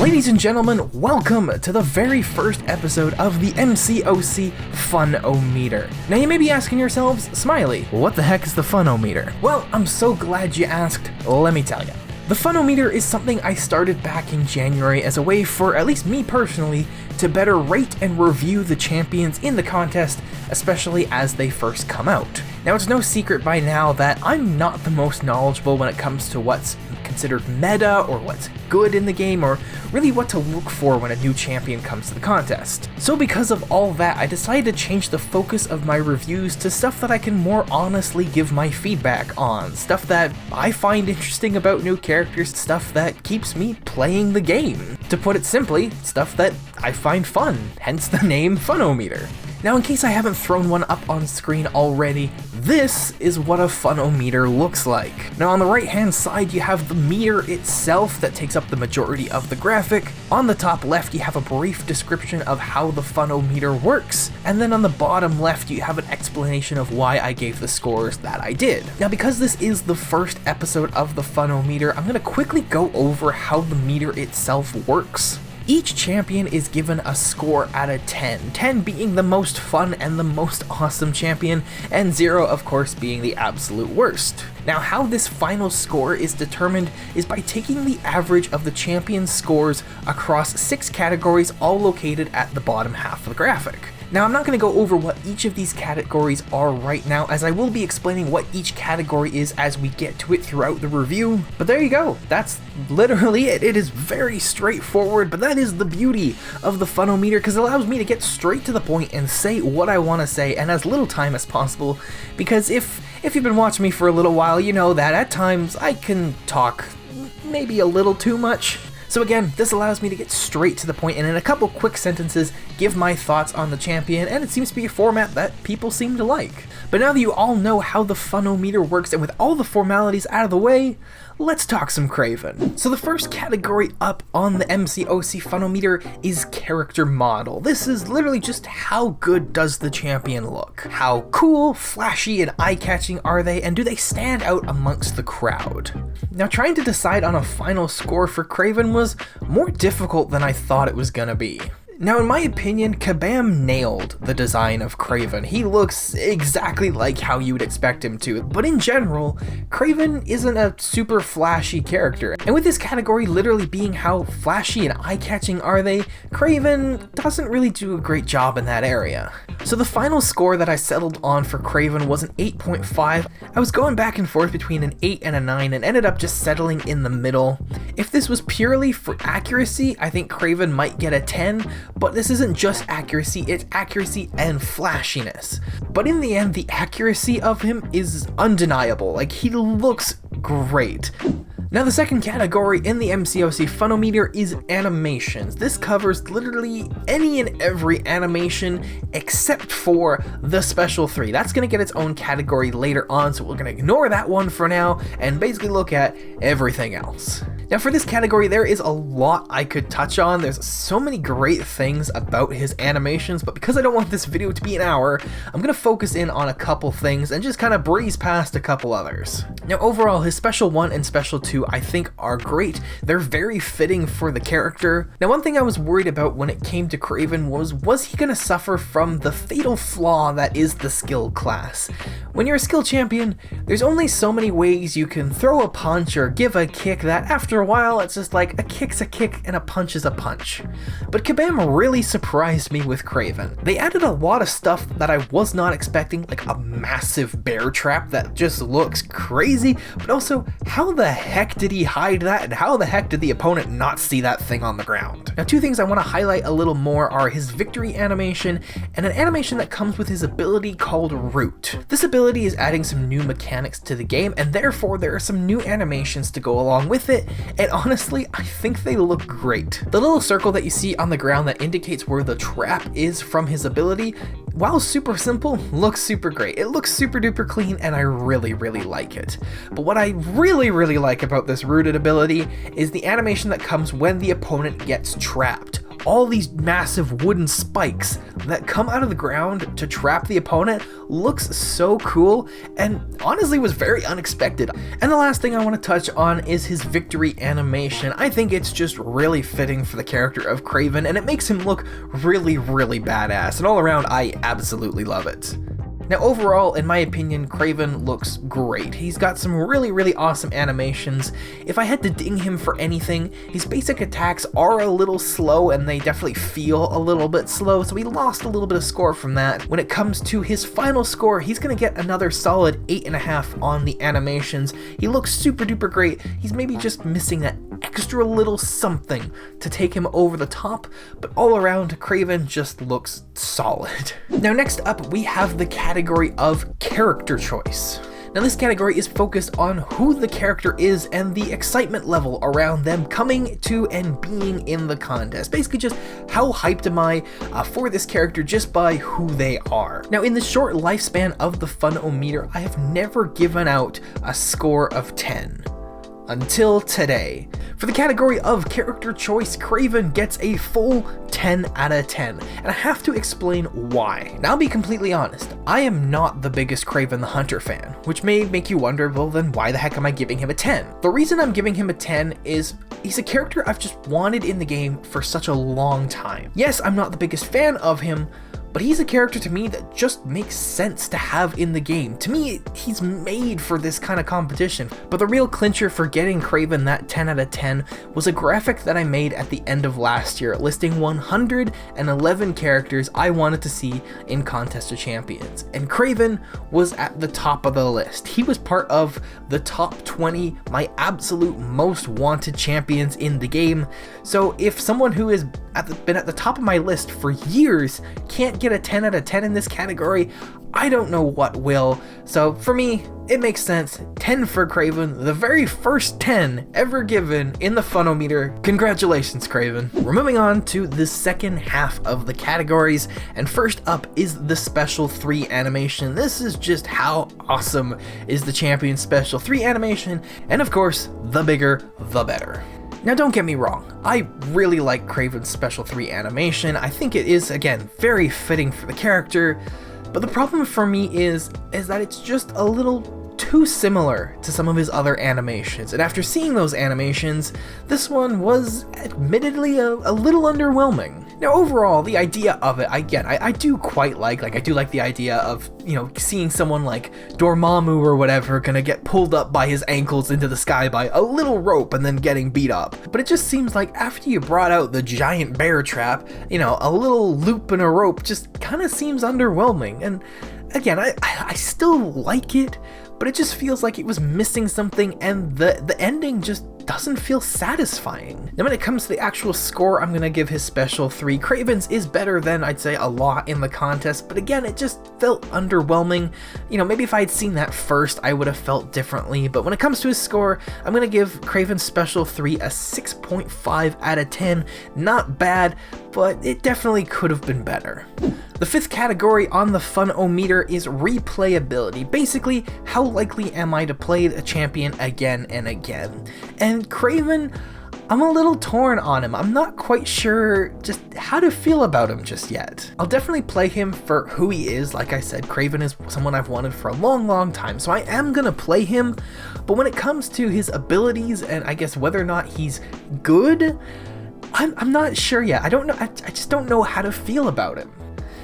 Ladies and gentlemen, welcome to the very first episode of the MCOC Fun-O-Meter. Now you may be asking yourselves, Smiley, what the heck is the Fun-O-Meter? Well, I'm so glad you asked, let me tell you. The Fun-O-Meter is something I started back in January as a way for, at least me personally, to better rate and review the champions in the contest, especially as they first come out. Now it's no secret by now that I'm not the most knowledgeable when it comes to what's considered meta or what's good in the game or really what to look for when a new champion comes to the contest. So because of all that, I decided to change the focus of my reviews to stuff that I can more honestly give my feedback on, stuff that I find interesting about new characters, stuff that keeps me playing the game. To put it simply, stuff that I find fun, hence the name Fun-O-Meter. Now in case I haven't thrown one up on screen already, this is what a Fun-O-Meter looks like. Now on the right hand side you have the meter itself that takes up the majority of the graphic. On the top left you have a brief description of how the Fun-O-Meter works, and then on the bottom left you have an explanation of why I gave the scores that I did. Now because this is the first episode of the Fun-O-Meter, I'm going to quickly go over how the meter itself works. Each champion is given a score out of 10, 10 being the most fun and the most awesome champion, and 0 of course being the absolute worst. Now how this final score is determined is by taking the average of the champion's scores across 6 categories all located at the bottom half of the graphic. Now I'm not going to go over what each of these categories are right now, as I will be explaining what each category is as we get to it throughout the review, but there you go, that's literally it. It is very straightforward, but that is the beauty of the Fun-O-Meter because it allows me to get straight to the point and say what I want to say in as little time as possible, because if you've been watching me for a little while, you know that at times I can talk maybe a little too much. So again, this allows me to get straight to the point and in a couple quick sentences give my thoughts on the champion, and it seems to be a format that people seem to like. But now that you all know how the Fun-O-Meter works and with all the formalities out of the way, let's talk some Kraven. So the first category up on the MCOC Fun-O-Meter is character model. This is literally just how good does the champion look? How cool, flashy, and eye-catching are they, and do they stand out amongst the crowd? Now trying to decide on a final score for Kraven was more difficult than I thought it was gonna be. Now in my opinion, Kabam nailed the design of Kraven. He looks exactly like how you would expect him to, but in general, Kraven isn't a super flashy character. And with this category literally being how flashy and eye-catching are they, Kraven doesn't really do a great job in that area. So the final score that I settled on for Kraven was an 8.5. I was going back and forth between an 8 and a 9 and ended up just settling in the middle. If this was purely for accuracy, I think Kraven might get a 10, but this isn't just accuracy, it's accuracy and flashiness. But in the end, the accuracy of him is undeniable. Like, he looks great. Now the second category in the MCOC Fun-O-Meter is animations. This covers literally any and every animation except for the special 3. That's going to get its own category later on, so we're going to ignore that one for now and basically look at everything else. Now for this category, there is a lot I could touch on. There's so many great things about his animations, but because I don't want this video to be an hour, I'm going to focus in on a couple things and just kind of breeze past a couple others. Now overall, his Special 1 and Special 2 I think are great. They're very fitting for the character. Now one thing I was worried about when it came to Kraven was he going to suffer from the fatal flaw that is the skill class? When you're a skill champion, there's only so many ways you can throw a punch or give a kick that after a while it's just like a kick's a kick and a punch is a punch. But Kabam really surprised me with Kraven. They added a lot of stuff that I was not expecting, like a massive bear trap that just looks crazy, but also how the heck did he hide that and how the heck did the opponent not see that thing on the ground? Now two things I want to highlight a little more are his victory animation and an animation that comes with his ability called Root. This ability is adding some new mechanics to the game, and therefore there are some new animations to go along with it, and honestly I think they look great. The little circle that you see on the ground that indicates where the trap is from his ability, while super simple, looks super great. It looks super duper clean and I really like it. But what I really like about this rooted ability is the animation that comes when the opponent gets trapped. all these massive wooden spikes that come out of the ground to trap the opponent looks so cool, and honestly was very unexpected. And the last thing I want to touch on is his victory animation. I think it's just really fitting for the character of Kraven, and it makes him look really, really badass, and all around I absolutely love it. Now overall, in my opinion, Kraven looks great. He's got some really, really awesome animations. If I had to ding him for anything, his basic attacks are a little slow and they definitely feel a little bit slow, so he lost a little bit of score from that. When it comes to his final score, he's gonna get another solid 8.5 on the animations. He looks super duper great. He's maybe just missing that extra little something to take him over the top, but all around, Kraven just looks solid. Now next up, we have the category of character choice. Now this category is focused on who the character is and the excitement level around them coming to and being in the contest. Basically just how hyped am I for this character just by who they are. Now in the short lifespan of the Fun-O-Meter, I have never given out a score of 10. Until today. For the category of character choice, Kraven gets a full 10 out of 10, and I have to explain why. Now I'll be completely honest, I am not the biggest Kraven the Hunter fan, which may make you wonder, well then why the heck am I giving him a 10? The reason I'm giving him a 10 is he's a character I've just wanted in the game for such a long time. Yes, I'm not the biggest fan of him, but he's a character to me that just makes sense to have in the game. To me, he's made for this kind of competition. But the real clincher for getting Kraven that 10 out of 10 was a graphic that I made at the end of last year, listing 111 characters I wanted to see in Contest of Champions. And Kraven was at the top of the list. He was part of the top 20, my absolute most wanted champions in the game. So if someone who has been at the top of my list for years can't get a 10 out of 10 in this category, I don't know what will. So for me, it makes sense. 10 for Kraven, the very first 10 ever given in the Fun-O-Meter. Congratulations, Kraven. We're moving on to the second half of the categories, and first up is the Special 3 animation. This is just how awesome is the Champion Special 3 animation, and of course, the bigger, the better. Now don't get me wrong, I really like Kraven's Special 3 animation. I think it is, again, very fitting for the character, but the problem for me is that it's just a little too similar to some of his other animations, and after seeing those animations, this one was admittedly a little underwhelming. Now overall, the idea of it, I do quite like I do like the idea of, you know, seeing someone like Dormammu or whatever gonna get pulled up by his ankles into the sky by a little rope and then getting beat up. But it just seems like after you brought out the giant bear trap, you know, a little loop and a rope just kind of seems underwhelming. And again, I still like it, but it just feels like it was missing something, and the ending just doesn't feel satisfying. Now when it comes to the actual score, I'm gonna give his Special 3. Kraven's is better than, I'd say, a lot in the contest, but again, it just felt underwhelming. You know, maybe if I had seen that first, I would have felt differently, but when it comes to his score, I'm gonna give Kraven's Special 3 a 6.5 out of 10. Not bad, but it definitely could have been better. The fifth category on the Fun-O-Meter is replayability. Basically, how likely am I to play a champion again and again? And Kraven, I'm a little torn on him. I'm not quite sure just how to feel about him just yet. I'll definitely play him for who he is. Like I said, Kraven is someone I've wanted for a long, long time, so I am gonna play him. But when it comes to his abilities and I guess whether or not he's good, I'm not sure yet. I don't know. I just don't know how to feel about him.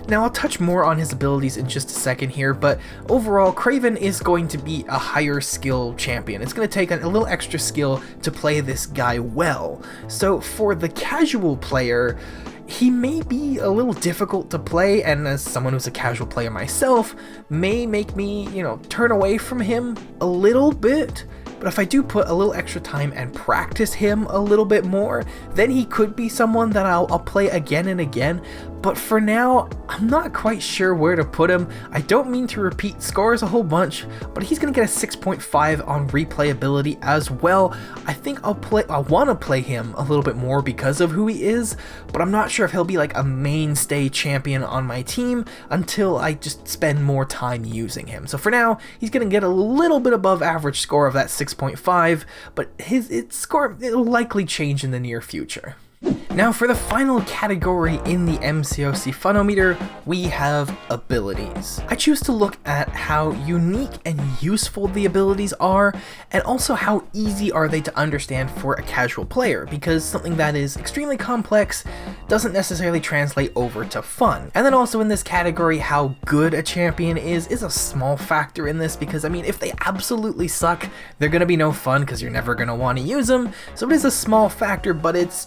Now I'll touch more on his abilities in just a second here, but overall, Kraven is going to be a higher skill champion. It's going to take a little extra skill to play this guy well. So for the casual player, he may be a little difficult to play, and as someone who's a casual player myself, may make me, you know, turn away from him a little bit. But if I do put a little extra time and practice him a little bit more, then he could be someone that I'll play again and again. But for now, I'm not quite sure where to put him. I don't mean to repeat scores a whole bunch, but he's gonna get a 6.5 on replayability as well. I think I'll want to play him a little bit more because of who he is, but I'm not sure if he'll be like a mainstay champion on my team until I just spend more time using him. So for now, he's gonna get a little bit above average score of that 6.5, but his score, it'll likely change in the near future. Now for the final category in the MCOC Funometer, we have abilities. I choose to look at how unique and useful the abilities are, and also how easy are they to understand for a casual player, because something that is extremely complex doesn't necessarily translate over to fun. And then also in this category, how good a champion is a small factor in this, because I mean, if they absolutely suck, they're gonna be no fun because you're never gonna want to use them. So it is a small factor, but it's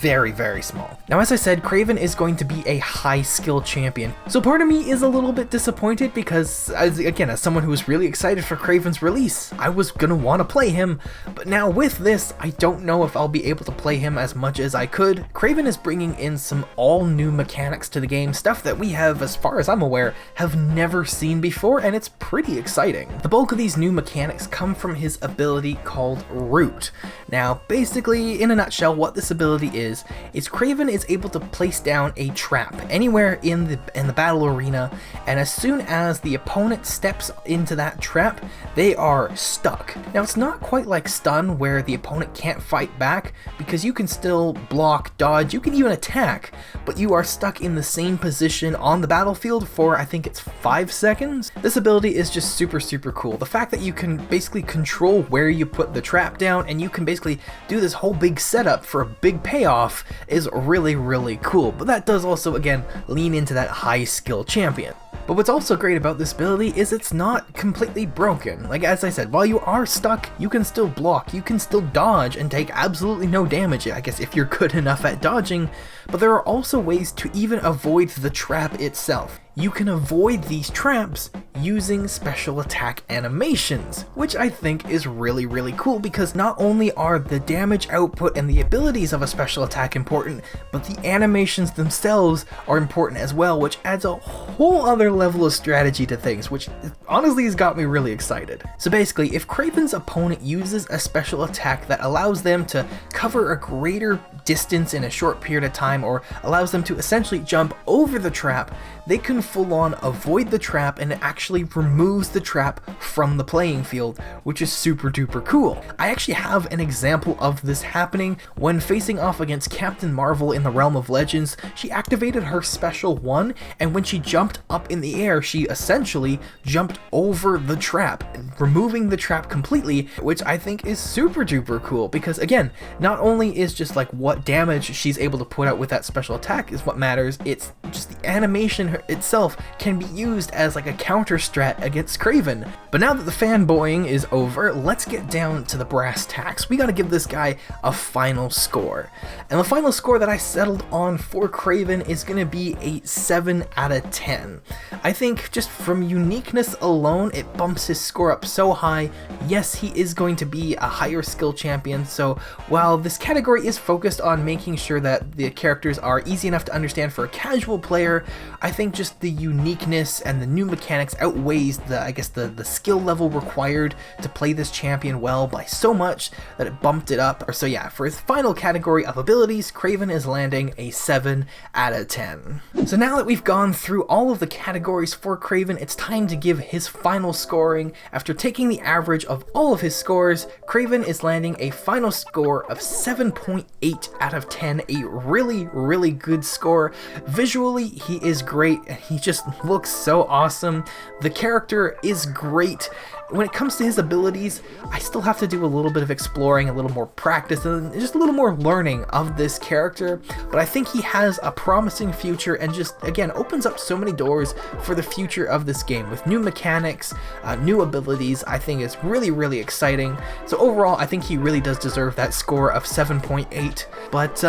very, very small. Now, as I said, Kraven is going to be a high skill champion. So part of me is a little bit disappointed because, as someone who was really excited for Kraven's release, I was gonna want to play him. But now with this, I don't know if I'll be able to play him as much as I could. Kraven is bringing in some all new mechanics to the game, stuff that we have, as far as I'm aware, have never seen before, and it's pretty exciting. The bulk of these new mechanics come from his ability called Root. Now, basically, in a nutshell, what this ability is Kraven is able to place down a trap anywhere in the battle arena, and as soon as the opponent steps into that trap, they are stuck. Now, it's not quite like stun where the opponent can't fight back, because you can still block, dodge, you can even attack, but you are stuck in the same position on the battlefield for, I think it's 5 seconds. This ability is just super cool. The fact that you can basically control where you put the trap down, and you can basically do this whole big setup for a big payoff is really cool. But that does also, again, lean into that high skill champion. But what's also great about this ability is it's not completely broken. Like, as I said, while you are stuck, you can still block, you can still dodge and take absolutely no damage, I guess, if you're good enough at dodging. But there are also ways to even avoid the trap itself. You can avoid these traps using special attack animations, which I think is really cool, because not only are the damage output and the abilities of a special attack important, but the animations themselves are important as well, which adds a whole other level of strategy to things, which honestly has got me really excited. So basically, if Kraven's opponent uses a special attack that allows them to cover a greater distance in a short period of time, or allows them to essentially jump over the trap, they can full on avoid the trap, and it actually removes the trap from the playing field, which is super duper cool. I actually have an example of this happening when facing off against Captain Marvel in the Realm of Legends. She activated her special 1, and when she jumped up in the air, she essentially jumped over the trap, removing the trap completely, which I think is super duper cool, because again, not only is just like what damage she's able to put out with that special attack is what matters, it's just the animation itself can be used as like a counter strat against Kraven. But now that the fanboying is over, let's get down to the brass tacks. We gotta give this guy a final score. And the final score that I settled on for Kraven is gonna be a 7 out of 10. I think just from uniqueness alone, it bumps his score up so high. Yes, he is going to be a higher skill champion, so while this category is focused on making sure that the characters are easy enough to understand for a casual player, I think just the uniqueness and the new mechanics outweighs the skill level required to play this champion well by so much that it bumped it up. So yeah, for his final category of abilities, Kraven is landing a 7 out of 10. So now that we've gone through all of the categories for Kraven, it's time to give his final scoring. After taking the average of all of his scores, Kraven is landing a final score of 7.8 out of 10, a really good score. Visually, he is great, and he just looks so awesome. The character is great. When it comes to his abilities, I still have to do a little bit of exploring, a little more practice, and just a little more learning of this character, but I think he has a promising future and just, again, opens up so many doors for the future of this game with new mechanics, new abilities. I think it's really exciting. So overall, I think he really does deserve that score of 7.8, but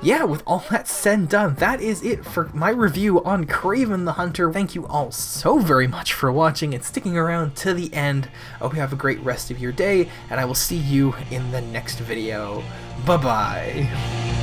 yeah, with all that said and done, that is it for my review on Kraven the Hunter. Thank you all so very much for watching and sticking around to the end. I hope you have a great rest of your day, and I will see you in the next video. Bye-bye.